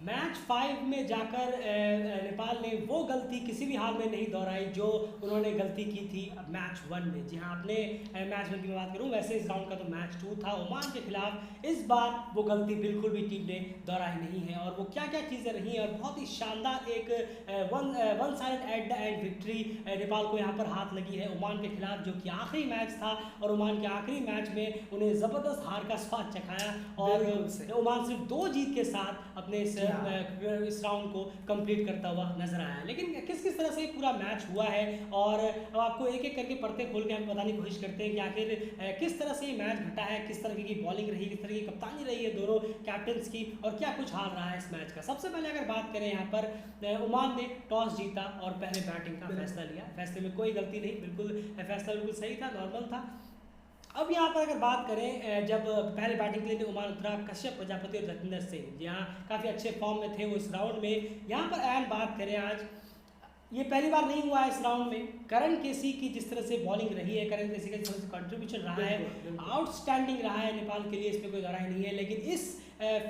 Match 5 में जाकर नेपाल ने वो गलती किसी भी हाल में नहीं दोहराई जो उन्होंने गलती की थी मैच 1 में। जी हाँ, अपने मैच 1 की मैं बात करूँ, वैसे इस राउंड का तो मैच 2 था ओमान के खिलाफ। इस बार वो गलती बिल्कुल भी टीम ने दोहराई नहीं है और वो क्या क्या चीज़ें रही हैं और बहुत ही शानदार एक one side eight the and victory Nepal को यहाँ पर हाथ लगी है ओमान के खिलाफ, जो कि आखिरी मैच था और ओमान के आखिरी मैच में उन्हें ज़बरदस्त हार का स्वाद चखाया और ओमान सिर्फ 2 जीत के साथ अपने इस राउंड को कंप्लीट करता हुआ नजर आया। लेकिन किस किस तरह से पूरा मैच हुआ है और आपको एक एक करके पढ़ते खोल के हम बताने की कोशिश करते हैं कि आखिर किस तरह से ये मैच घटा है, किस तरह की बॉलिंग रही, किस तरह की कप्तानी रही है दोनों कैप्टन्स की और क्या कुछ हाल रहा है इस मैच का। सबसे पहले अगर बात करें यहाँ पर ओमान ने टॉस जीता और पहले बैटिंग का फैसला लिया। फैसले में कोई गलती नहीं, बिल्कुल फैसला बिल्कुल सही था, नॉर्मल था। अब यहाँ पर अगर बात करें, जब पहले बैटिंग के लिए ओमान उतरा कश्यप प्रजापति और जतिंदर सिंह, यहाँ काफ़ी अच्छे फॉर्म में थे वो इस राउंड में। यहाँ पर अहम बात करें, आज ये पहली बार नहीं हुआ है इस राउंड में। करण केसी की जिस तरह से बॉलिंग रही है, करण केसी का जिस तरह से कंट्रीब्यूशन रहा है, आउटस्टैंडिंग रहा है नेपाल के लिए, इसमें कोई राय नहीं है। लेकिन इस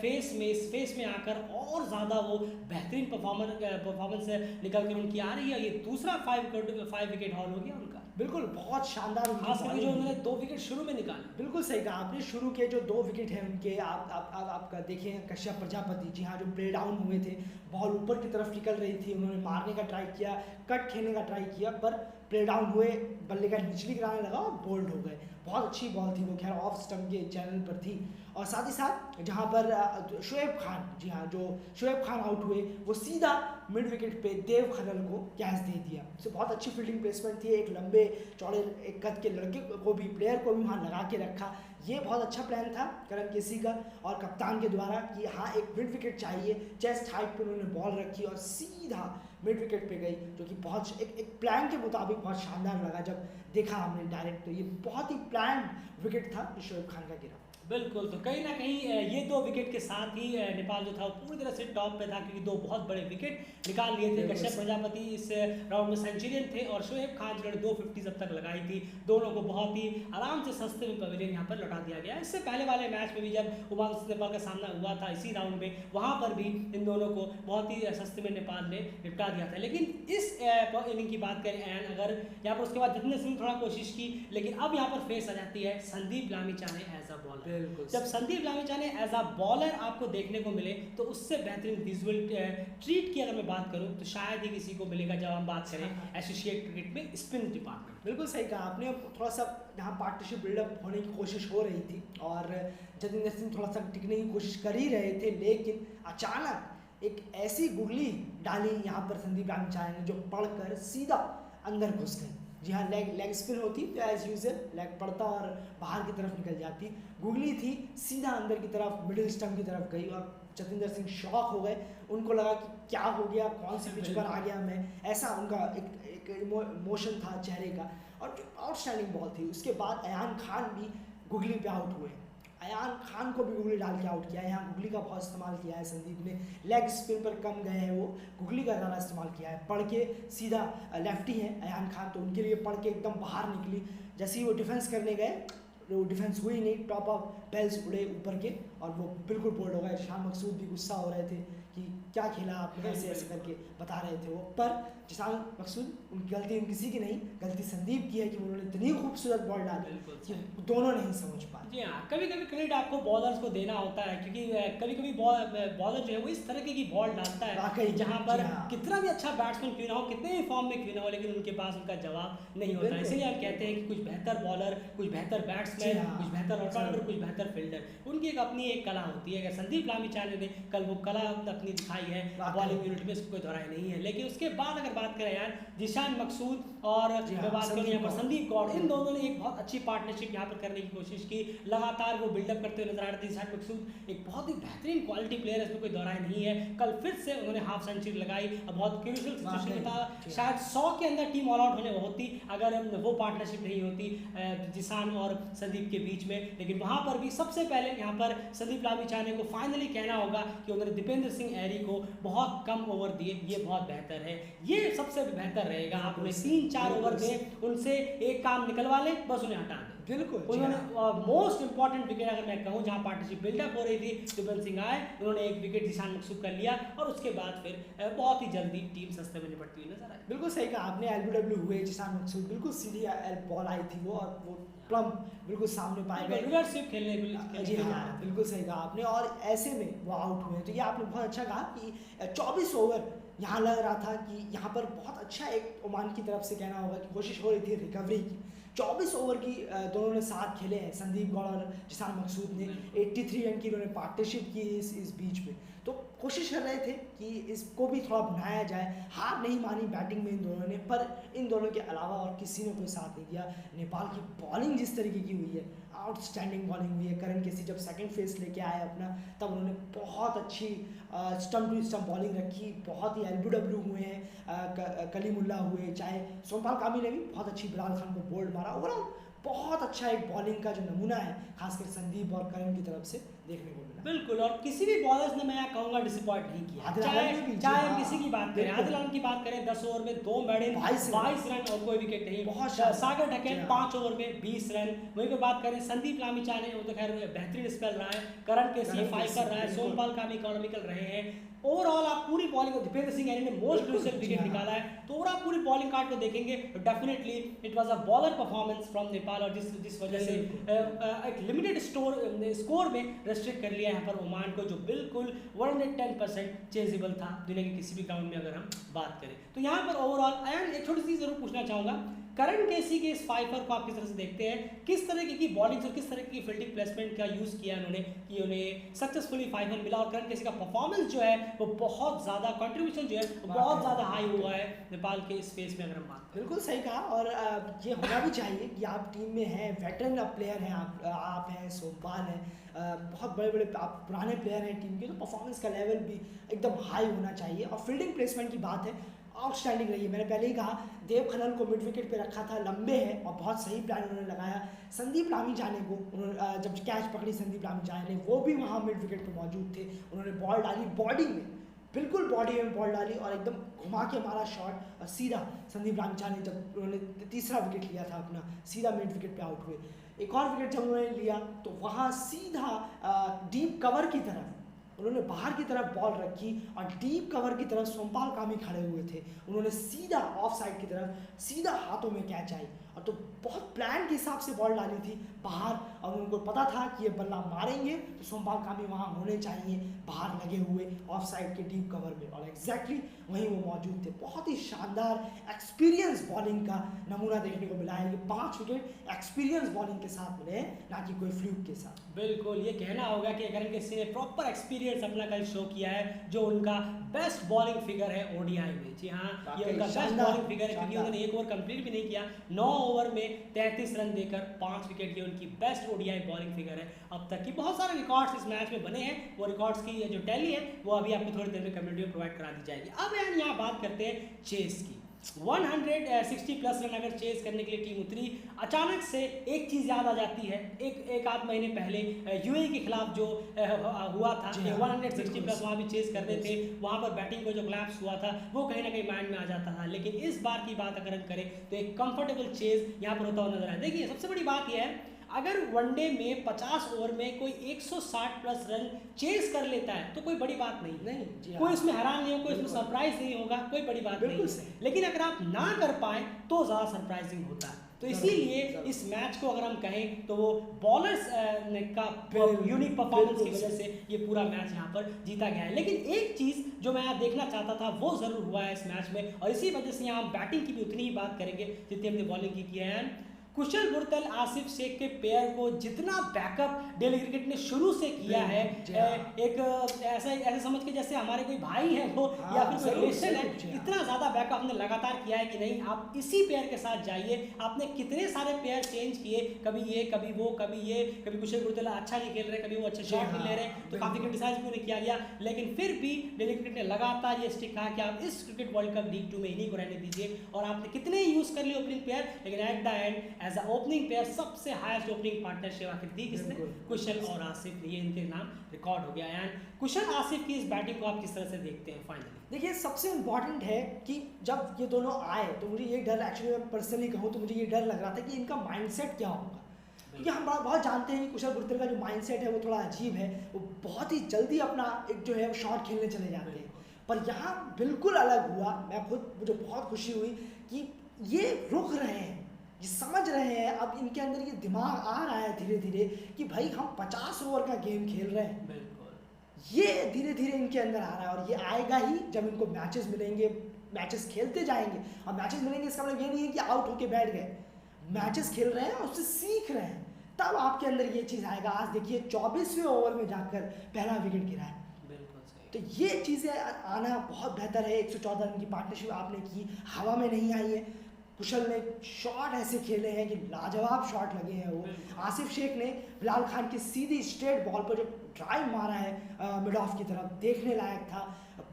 फेस में आकर और ज़्यादा वो बेहतरीन परफॉर्मेंस निकल कर उनकी आ रही है। ये दूसरा 5 विकेट हॉल हो गया उनका। बिल्कुल, बहुत शानदार, खास करके जो उन्होंने 2 विकेट शुरू में निकाले। बिल्कुल सही कहा आपने, शुरू के जो 2 विकेट हैं उनके, आपका देखें कश्यप प्रजापति, जी हाँ, जो प्ले डाउन हुए थे, बॉल ऊपर की तरफ निकल रही थी, उन्होंने मारने का ट्राई किया, कट खेलने का ट्राई किया, पर प्ले डाउन हुए, बल्ले का निचली गिराने लगा और बोल्ड हो गए। बहुत अच्छी बॉल थी वो, खैर ऑफ स्टंप के चैनल पर थी। और साथ ही साथ जहाँ पर शोएब खान, जी हाँ, जो शोएब खान आउट हुए, वो सीधा मिड विकेट पे देव खन्ना को कैच दे दिया। तो बहुत अच्छी फील्डिंग प्लेसमेंट थी, एक लंबे चौड़े एक कद के लड़के को भी, प्लेयर को भी वहाँ लगा के रखा। ये बहुत अच्छा प्लान था करण केसी का और कप्तान के द्वारा कि हाँ, एक मिड विकेट चाहिए। चेस्ट हाइट पे उन्होंने बॉल रखी और सीधा मिड विकेट पे गई, जो कि बहुत एक प्लान के मुताबिक बहुत शानदार लगा जब देखा हमने डायरेक्ट। तो ये बहुत ही प्लान विकेट था जो शोएब खान का गिरा। बिल्कुल, तो कहीं ना कहीं ये 2 विकेट के साथ ही नेपाल जो था वो पूरी तरह से टॉप पे था, क्योंकि 2 बहुत बड़े विकेट निकाल लिए थे। कश्यप प्रजापति इस राउंड में सेंचुरियन थे और शोएब खान जिन्होंने 250 अब तक लगाई थी, दोनों को बहुत ही आराम से सस्ते में पवेलियन यहाँ पर लौटा दिया गया। इससे पहले वाले मैच में भी जब ओमान से नेपाल का सामना हुआ था इसी राउंड में, वहाँ पर भी इन दोनों को बहुत ही सस्ते में नेपाल ने निपटा दिया था। लेकिन इस इनिंग की बात करें एंड अगर यहाँ पर उसके बाद जतिंदर सिंह थोड़ा कोशिश की, लेकिन अब यहाँ पर फेस आ जाती है Sandeep Lamichhane as a bowler. जब Sandeep Lamichhane as a bowler आपको देखने को मिले तो उससे बेहतरीन विजुअल ट्रीट की अगर मैं बात करूं तो शायद ही किसी को मिलेगा जब हम बात करें एसोसिएट क्रिकेट में स्पिन डिपार्टमेंट। बिल्कुल सही कहा आपने, थोड़ा सा यहाँ पार्टनरशिप बिल्डअप होने की कोशिश हो रही थी और जतिंदर सिंह थोड़ा सा टिकने की कोशिश कर ही रहे थे, लेकिन अचानक एक ऐसी गुगली डाली यहाँ पर संदीप लामिछाने ने जो पढ़कर सीधा अंदर घुस गई। जी हाँ, लेग स्पिन होती तो एज यूजुअल लेग पड़ता और बाहर की तरफ निकल जाती। गुगली थी, सीधा अंदर की तरफ मिडिल स्टंप की तरफ गई और जतिंदर सिंह शॉक हो गए। उनको लगा कि क्या हो गया, कौन सी पिच पर आ गया मैं, ऐसा उनका एक इमोशन था चेहरे का। और जो आउटस्टैंडिंग बॉल थी, उसके बाद अयान खान भी गुगली पे आउट हुए। अयान खान को भी गुगली डाल के आउट किया है। यहाँ गुगली का बहुत इस्तेमाल किया है संदीप ने, लेग स्पिन पर कम गए हैं वो, गुगली का ज़्यादा इस्तेमाल किया है। पढ़ के सीधा लेफ्टी हैं अयान खान, तो उनके लिए पढ़ के एकदम बाहर निकली। जैसे ही वो डिफेंस करने गए, वो डिफेंस हुई नहीं, टॉप ऑफ बेल्स उड़े ऊपर के और वो बिल्कुल बोल्ड हो गए। शान मकसूद भी गुस्सा हो रहे थे कि क्या खेला आपने, ऐसे करके बता रहे थे वो। पर शान मकसूद, उनकी गलती किसी की नहीं, गलती संदीप की है कि उन्होंने इतनी खूबसूरत बॉल डाली कि दोनों नहीं समझ पाए। जी हाँ, कभी कभी क्रेडिट आपको बॉलर्स को देना होता है, क्योंकि कभी कभी बॉलर जो है वो इस तरह की बॉल डालता है जहाँ पर कितना भी अच्छा बैट्समैन क्यों ना हो, कितने भी फॉर्म में क्यों ना हो, लेकिन उनके पास उनका जवाब नहीं होता। इसलिए आप कहते हैं कि कुछ बेहतर बॉलर, कुछ बेहतर बैट्समैन, कुछ बेहतर ऑलराउंडर, कुछ बेहतर फील्डर, उनकी एक अपनी एक कला होती है। अगर संदीप लामिछाने ने कल वो कला अपनी दिखाई है बॉलिंग यूनिट में, इसको कोई दोहराई नहीं है। लेकिन उसके बाद अगर बात करें यार, जिशान मकसूद और मैं बात करूँ यहाँ पर संदीप कौर, इन दोनों ने एक बहुत अच्छी पार्टनरशिप यहाँ पर करने की कोशिश की। लगातार वो बिल्डअप करते हुए नजर आ रहे थे। जिशान मकसूद एक बहुत ही बेहतरीन क्वालिटी प्लेयर है, इसमें कोई दोहराई नहीं है। कल फिर से उन्होंने हाफ सेंचुरी लगाई। अब बहुत क्रूशियल सिचुएशन था, शायद 100 के अंदर टीम ऑल आउट होने होती अगर वो पार्टनरशिप नहीं होती जिशान और संदीप के बीच में। लेकिन वहाँ पर भी सबसे पहले यहाँ पर संदीप लामिछाने को फाइनली कहना होगा कि उन्होंने दीपेंद्र सिंह ऐरी को बहुत कम ओवर दिए, ये बहुत बेहतर है, ये सबसे बेहतर रहेगा। आप उन्हें 3-4 ओवर दें, उनसे एक काम निकलवा लें, बस उन्हें हटा दें। बिल्कुल उन्होंने मोस्ट इंपॉर्टेंट विकेट अगर मैं कहूँ जहाँ पार्टनरशिप बिल्डअप हो रही थी, दीपेंद्र सिंह आए, उन्होंने एक विकेट जीशान मकसूद कर लिया और उसके बाद फिर बहुत ही जल्दी टीम सस्ते में निपटती हुई नजर आई। बिल्कुल सही कहा आपने, एलबीडब्ल्यू हुए जीशान मकसूद, बिल्कुल सीधी बॉल आई थी वो, और वो प्लम बिल्कुल सामने पाए गए, रिवर्स खेलने जी हाँ, बिल्कुल सही कहा आपने, और ऐसे में वो आउट हुए। तो ये आपने बहुत अच्छा कहा कि 24 ओवर यहाँ लग रहा था कि यहाँ पर बहुत अच्छा एक ओमान की तरफ से कहना होगा कि कोशिश हो रही थी रिकवरी की। 24 ओवर की दोनों ने साथ खेले हैं, संदीप गौड़ और जीशान मकसूद ने 83 रन की उन्होंने पार्टनरशिप की इस बीच में। तो कोशिश कर रहे थे कि इसको भी थोड़ा बनाया जाए, हार नहीं मानी बैटिंग में इन दोनों ने, पर इन दोनों के अलावा और किसी ने कोई साथ नहीं दिया। नेपाल की बॉलिंग जिस तरीके की हुई है, आउटस्टैंडिंग बॉलिंग हुई है। करण केसी जब सेकंड फेस लेके आए अपना, तब उन्होंने बहुत अच्छी स्टम्प टू स्टम्प बॉलिंग रखी, बहुत ही एलबीडब्ल्यू हुए हैं, कलीमुल्ला हुए, चाहे सोमपाल कामी ने भी बहुत अच्छी बिलाल खान को बोल्ड मारा। ओवरऑल बहुत अच्छा एक बॉलिंग का जो नमूना है खासकर संदीप और करण की तरफ से देखने को मिला। बिल्कुल, और किसी भी बॉलर्स ने मैं यहाँ कहूँगा डिसअपॉइंट नहीं किया, चाहे हम किसी की बात करें, आदिल आलम की बात करें, 10 ओवर में 2 मेडल 22 रन और कोई विकेट नहीं, बहुत सागर ढकेल 5 ओवर में 20 रन। वहीं पे बात करें संदीप लामिछाने, वो तो खैर बेहतरीन स्पेल रहा है, करण केसी 5 कर रहा है, सोमपाल कामी इकोनॉमिकल रहे हैं। ओवरऑल आप पूरी बॉलिंग, दीपेंद्र सिंह ऐरी ने मोस्ट क्रूशियल विकेट निकाला है, तो ओवरऑल पूरी बॉलिंग कार्ड को देखेंगे तो definitely it was a bowler performance from Nepal, और जिस वजह से एक लिमिटेड स्कोर में रेस्ट्रिक्ट कर लिया यहाँ पर ओमान को, जो बिल्कुल 110% चेजेबल था दुनिया के किसी भी ग्राउंड में अगर हम बात करें। तो यहाँ पर ओवरऑल एंड एक छोटी सी जरूर पूछना चाहूँगा, करण केसी के इस फाइफर को आप किस तरह से देखते हैं, किस तरह की बॉलिंग और किस तरह की फील्डिंग प्लेसमेंट का यूज़ किया उन्होंने कि उन्हें सक्सेसफुली फाइफर मिला, और करण केसी का परफॉर्मेंस जो है वो बहुत ज़्यादा कंट्रीब्यूशन जो है वो बहुत ज़्यादा हाई हुआ है नेपाल के इस फेस में अगर हम बात करें। बिल्कुल सही कहा, और ये होना भी चाहिए कि आप टीम में हैं, वेटरन प्लेयर हैं, आप हैं, सोमपाल हैं, बहुत बड़े बड़े आप पुराने प्लेयर हैं टीम के, तो परफॉर्मेंस का लेवल भी एकदम हाई होना चाहिए। और फील्डिंग प्लेसमेंट की बात है, आउटस्टैंडिंग रही है। मैंने पहले ही कहा देव खनल को मिड विकेट पे रखा था, लंबे हैं और बहुत सही प्लान उन्होंने लगाया। संदीप लामिछाने को उन्होंने जब कैच पकड़ी संदीप लामिछाने ने, वो भी वहाँ मिड विकेट पे मौजूद थे, उन्होंने बॉल डाली बॉडी में, बिल्कुल बॉडी में बॉल डाली और एकदम घुमा के मारा शॉट, और सीधा संदीप लामिछाने जब उन्होंने तीसरा विकेट लिया था अपना, सीधा मिड विकेट पे आउट हुए। एक और विकेट जब उन्होंने लिया तो वहाँ सीधा डीप कवर की तरफ उन्होंने बाहर की तरफ बॉल रखी, और डीप कवर की तरफ सोमपाल कामी खड़े हुए थे, उन्होंने सीधा ऑफ साइड की तरफ सीधा हाथों में कैच आई, और तो बहुत प्लान के हिसाब से बॉल डाली थी बाहर, और उनको पता था कि ये बल्ला मारेंगे तो सोमपाल कामी वहाँ होने चाहिए बाहर लगे हुए ऑफ साइड के डीप कवर में, और एग्जैक्टली वहीं वो मौजूद थे। बहुत ही शानदार एक्सपीरियंस बॉलिंग का नमूना देखने को मिला है, ये 5 विकेट एक्सपीरियंस बॉलिंग के साथ मिले हैं, ना कि कोई फ्लूक के साथ। बिल्कुल, ये कहना होगा कि करण केसी ने प्रॉपर एक्सपीरियंस अपना कल शो किया है, जो उनका बेस्ट बॉलिंग फिगर है ओडीआई में। जी हाँ, ये उनका बेस्ट बॉलिंग फिगर है, क्योंकि उन्होंने एक ओवर कंप्लीट भी नहीं किया, 9 ओवर में 33 रन देकर 5 विकेट, ये उनकी बेस्ट ओडीआई बॉलिंग फिगर है अब तक की। बहुत सारे रिकॉर्ड्स इस मैच में बने हैं, वो रिकॉर्ड्स की जो टैली है वो अभी आपको थोड़ी देर में कम्युनिटी में प्रोवाइड करा दी जाएगी। अब यहाँ बात करते हैं चेस की। 160 प्लस रन अगर चेस करने के लिए टीम उतरी, अचानक से एक चीज़ याद आ जाती है, एक आध महीने पहले यूएई के खिलाफ जो हुआ था, 160 प्लस वहाँ भी चेस कर रहे थे, वहाँ पर बैटिंग को जो कोलैप्स हुआ था वो कहीं ना कहीं माइंड में आ जाता था। लेकिन इस बार की बात अगर हम करें तो एक कंफर्टेबल चेस यहाँ पर होता हुआ नजर आया। देखिए, सबसे बड़ी बात यह है, अगर वनडे में 50 ओवर में कोई 160 प्लस रन चेस कर लेता है तो कोई बड़ी बात नहीं, कोई इसमें हैरान नहीं हो, कोई इसमें सरप्राइज नहीं होगा, कोई बड़ी बात नहीं। लेकिन अगर आप ना कर पाए तो ज़्यादा सरप्राइजिंग होता है। तो इसीलिए इस मैच को अगर हम कहें तो वो बॉलर्स का यूनिक परफॉर्मेंस की वजह से ये पूरा मैच यहाँ पर जीता गया है। लेकिन एक चीज़ जो मैं यहाँ देखना चाहता था वो ज़रूर हुआ है इस मैच में, और इसी वजह से यहाँ हम बैटिंग की भी उतनी ही बात करेंगे जितनी हमने बॉलिंग की है। कुशल गुरतल आसिफ शेख के पेयर को जितना बैकअप डेली क्रिकेट ने शुरू से किया है, एक ऐसे समझ के जैसे हमारे कोई भाई है वो या फिर कोई रिलेशन है, इतना ज़्यादा बैकअप हमने लगातार किया है कि नहीं आप इसी पेयर के साथ जाइए। आपने कितने सारे पेयर चेंज किए, कभी ये कभी वो, कभी ये, कभी कुशल गुरतल अच्छा नहीं खेल रहे, कभी वो अच्छे शॉट नहीं ले रहे, तो काफ़ी क्रिटिसाइज भी उन्हें किया गया। लेकिन फिर भी डेली क्रिकेट ने लगातार ये स्टिक कहा कि आप इस क्रिकेट वर्ल्ड कप लीग 2 में इन्हीं को रहने दीजिए, और आपने कितने यूज़ कर लिए ओपनिंग पेयर, लेकिन at the end as a opening player सबसे हाईएस्ट ओपनिंग पार्टनरशिप आखिर थी किसने? कुशल और आसिफ, ये इनके नाम रिकॉर्ड हो गया। एंड कुशल आसिफ की इस बैटिंग को आप किस तरह से देखते हैं फाइनली? देखिए सबसे इम्पॉर्टेंट है कि जब ये दोनों आए तो मुझे ये डर, एक्चुअली मैं पर्सनली कहूँ तो मुझे ये डर लग रहा था कि इनका माइंडसेट क्या होगा, क्योंकि हम बहुत जानते हैं कि कुशल गुर्जर का जो माइंडसेट है वो थोड़ा अजीब है, वो बहुत ही जल्दी अपना एक जो है शॉट खेलने चले जाते हैं। पर यहाँ बिल्कुल अलग हुआ, मुझे बहुत खुशी हुई कि ये रुक रहे हैं, ये समझ रहे हैं, अब इनके अंदर ये दिमाग आ रहा है धीरे धीरे कि भाई हम 50 ओवर का गेम खेल रहे हैं। ये धीरे धीरे इनके अंदर आ रहा है और ये आएगा ही जब इनको मैचेस मिलेंगे, मैचेस खेलते जाएंगे। और मैचेस मिलेंगे इसका मतलब ये नहीं है कि आउट होके बैठ गए, मैचेस खेल रहे हैं और उससे सीख रहे हैं, तब आपके अंदर ये चीज़ आएगा। आज देखिए 24वें ओवर में जाकर पहला विकेट गिरा है, तो ये चीज़ें आना बहुत बेहतर है। 114 रन की पार्टनरशिप आपने की, हवा में नहीं आई है। कुशल ने शॉट ऐसे खेले हैं कि लाजवाब शॉट लगे हैं वो। आसिफ शेख ने बिलाल खान की सीधी स्ट्रेट बॉल पर जो ड्राइव मारा है मिड ऑफ की तरफ, देखने लायक था।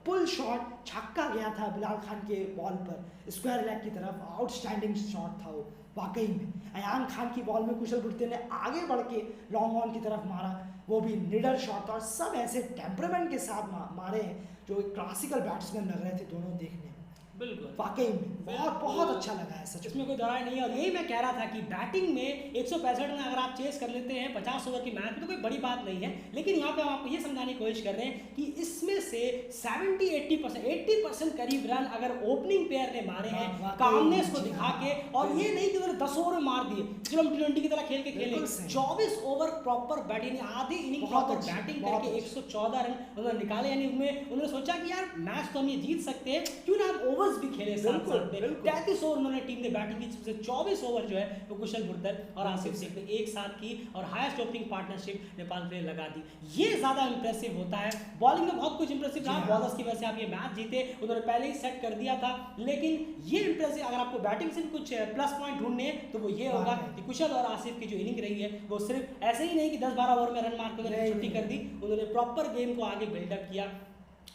पुल शॉट छक्का गया था बिलाल खान के बॉल पर, स्क्वायर लेग की तरफ, आउटस्टैंडिंग शॉट था वो वाकई में। अयान खान की बॉल में कुशल गुर्जर ने आगे बढ़ के लॉन्ग ऑन की तरफ मारा, वो भी निडर शॉट था। और सब ऐसे टेम्परामेंट के साथ मारे हैं जो क्लासिकल बैट्समैन लग रहे थे दोनों देखने में। बिल्कुल वाकई में बहुत अच्छा लगा है सच में, इसमें कोई दरार नहीं है। और यही मैं कह रहा था कि बैटिंग में 165 रन अगर आप चेस कर लेते हैं 50 ओवर की मैच में तो कोई बड़ी बात नहीं है, लेकिन यहाँ पे हम आपको ये समझाने की कोशिश कर रहे हैं कि इसमें से 80% करीब रन अगर ओपनिंग प्लेयर ने मारे हैं कामनेस को दिखा के, और ये नहीं कि उन्होंने 10 ओवर में मार दिए, चलो हम T20 की तरह खेल के खेलें। 24 ओवर प्रॉपर बैटिंग, आधी इनिंग प्रॉपर बैटिंग करके 114 रन उन्होंने निकाले। यानी उन्होंने सोचा कि यार मैच तो हम ये जीत सकते हैं, क्यों ना हम ओवर्स भी खेले साथ साथ में। 33 ओवर उन्होंने टीम ने बैटिंग की, जिसमें 24 ओवर जो है वो कुशल गुर्जर और आसिफ शेख ने एक साथ की और हाईएस्ट ओपनिंग पार्टनरशिप नेपाल के लिए लगा दी। ये ज्यादा इंप्रेसिव होता है। बॉलिंग में बहुत कुछ इंप्रेसिव रहा, बॉलर्स की वजह से आप ये मैच जीते, उन्होंने पहले ही सेट कर दिया था। लेकिन ये इंप्रेसिव, अगर आपको बैटिंग से भी कुछ प्लस पॉइंट ढूंढने हैं तो वो ये होगा कि कुशल और आसिफ की जो इनिंग रही है वो सिर्फ ऐसे ही नहीं कि 10-12 ओवर में रन मार के उन्होंने छुट्टी कर दी, उन्होंने प्रॉपर गेम को आगे बिल्डअप किया।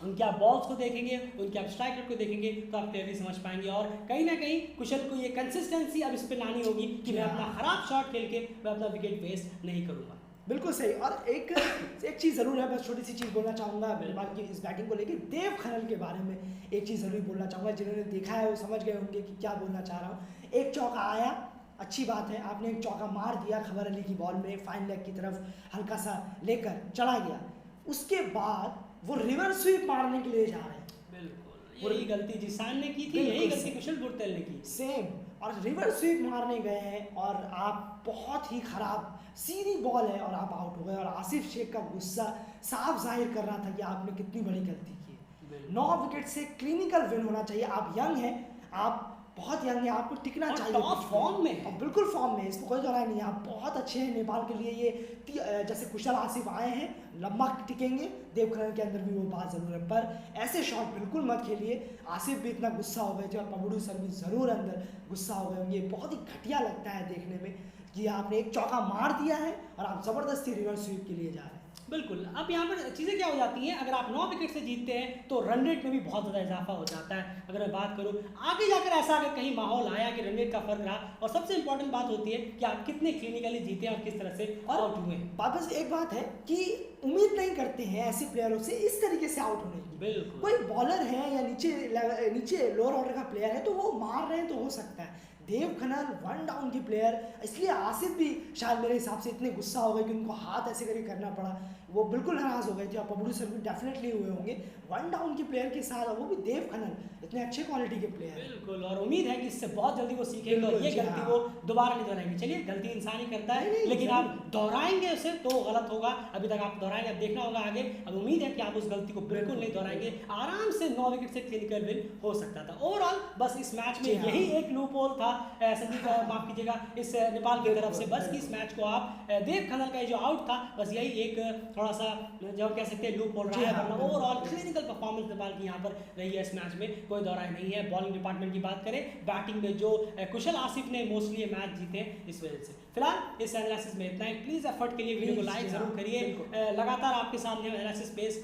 उनके आप बॉल्स को देखेंगे, उनके आप स्ट्राइक रेट को देखेंगे तो आप क्लियरली समझ पाएंगे। और कहीं ना कहीं कुशल को ये कंसिस्टेंसी अब इस पे लानी होगी कि मैं अपना खराब शॉट खेल के मैं अपना विकेट वेस्ट नहीं करूंगा। बिल्कुल सही। और एक चीज़ ज़रूर है, बस छोटी सी चीज़ बोलना चाहूँगा नेपाल की इस बैटिंग को लेकर। देव खनल के बारे में एक चीज़ ज़रूर बोलना चाहूँगा, जिन्होंने देखा है वो समझ गए होंगे कि क्या बोलना चाह रहा हूँ। एक चौका आया, अच्छी बात है, आपने एक चौका मार दिया खबर अली की बॉल में, फाइन लेग की तरफ हल्का सा लेकर चला गया। उसके बाद वो रिवर्स स्वीप मारने के लिए जा रहे हैं। बिल्कुल यही गलती जिसान ने की थी, यही गलती कुशल गुर्जर ने की, सेम। और रिवर्स स्वीप मारने गए हैं और आप बहुत ही खराब सीधी बॉल है और आप आउट हो गए। और आसिफ शेख का गुस्सा साफ जाहिर कर रहा था कि आपने कितनी बड़ी गलती की है। 9 विकेट से क्लिनिकल विन होना चाहिए। आप यंग हैं, आप बहुत यंग है, आपको टिकना चाहिए, टॉप फॉर्म में, और बिल्कुल फॉर्म में, इसमें कोई दोहराई नहीं है। आप बहुत अच्छे हैं नेपाल के लिए। ये जैसे कुशल आसिफ आए हैं, लंबा टिकेंगे, देव खनल के अंदर भी वो बात ज़रूर है। पर ऐसे शॉट बिल्कुल मत खेलिए। आसिफ भी इतना गुस्सा हो गए थे और पबड़ू सर भी ज़रूर अंदर गुस्सा हो गए होंगे। बहुत ही घटिया लगता है देखने में कि आपने एक चौका मार दिया है और आप ज़बरदस्ती रिवर्स स्वीप के लिए जा रहे हैं। बिल्कुल। अब यहाँ पर चीज़ें क्या हो जाती हैं, अगर आप 9 विकेट से जीतते हैं तो रन रेट में भी बहुत ज़्यादा इजाफा हो जाता है। अगर मैं बात करूँ आगे जाकर ऐसा अगर कहीं माहौल आया कि रन रेट का फर्क रहा, और सबसे इंपॉर्टेंट बात होती है कि आप कितने क्लिनिकली जीते और किस तरह से आउट हुए। बस एक बात है कि उम्मीद नहीं करते हैं ऐसे प्लेयरों से इस तरीके से आउट होने की। बिल्कुल। कोई बॉलर है या नीचे लोअर ऑर्डर का प्लेयर है तो वो मार रहे हैं तो हो सकता है। देव खनल 1 डाउन के प्लेयर, इसलिए आसिफ भी शायद मेरे हिसाब से इतने गुस्सा हो गए कि उनको हाथ ऐसे करके करना पड़ा, वो बिल्कुल नाराज़ हो गए थे। और पबड़ू सर भी डेफिनेटली हुए होंगे 1 डाउन के प्लेयर के साथ, और वो भी देव खनल इतने अच्छे क्वालिटी के प्लेयर। बिल्कुल। और उम्मीद है कि इससे बहुत जल्दी वो सीखेंगे और ये गलती वो दोबारा नहीं दोहराएंगे। चलिए, गलती इंसान ही करता है, लेकिन आप दोहराएंगे उसे तो गलत होगा। अभी तक आप दोहराएंगे, अब देखना होगा आगे। अब उम्मीद है कि आप उस गलती को बिल्कुल नहीं दोहराएंगे। आराम से 9 विकेट से क्लिनिकल विन हो सकता था। ओवरऑल बस इस मैच में यही एक लूप होल था, संदीप माफ कीजिएगा, इस नेपाल की तरफ से, बस कि इस मैच को आप देव खनल का जो आउट था, बस यही एक थोड़ा सा जो कह सकते हैं लूप होल रहा है। वरना ओवरऑल क्लिनिकल परफॉर्मेंस नेपाल की यहाँ पर रही है इस मैच में, कोई दौरा नहीं है। बॉलिंग डिपार्टमेंट की बात करें, बैटिंग में जो कुशल आसिफ ने मोस्टली ये मैच जीते इस वजह से। फिलहाल इस एनालिसिस में इतना ही। प्लीज़ एफर्ट के लिए वीडियो को Please, लाइक जी जरूर हाँ, करिए। बिल्कुल। लगातार आपके सामने हम एनालिसिस पेश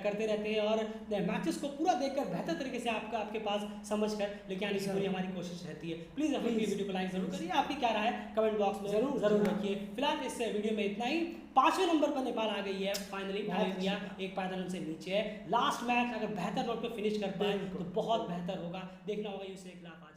करते रहते हैं और मैचेस को पूरा देखकर बेहतर तरीके से आपके पास समझ कर लेके आने की पूरी हमारी कोशिश रहती है। प्लीज़ एफर्ट के लिए वीडियो को लाइक जरूर करिए। आपकी क्या राय है कमेंट बॉक्स में जरूर, जरूर जी हाँ। रखिए। फिलहाल इस वीडियो में इतना ही। 5वें नंबर पर नेपाल आ गई है फाइनली। बहुत इंडिया एक पायदान उनसे नीचे है। लास्ट मैच अगर बेहतर नोट पे फिनिश कर पाए तो बिल्कुल। बहुत बेहतर होगा। देखना होगा यूएसए के खिलाफ।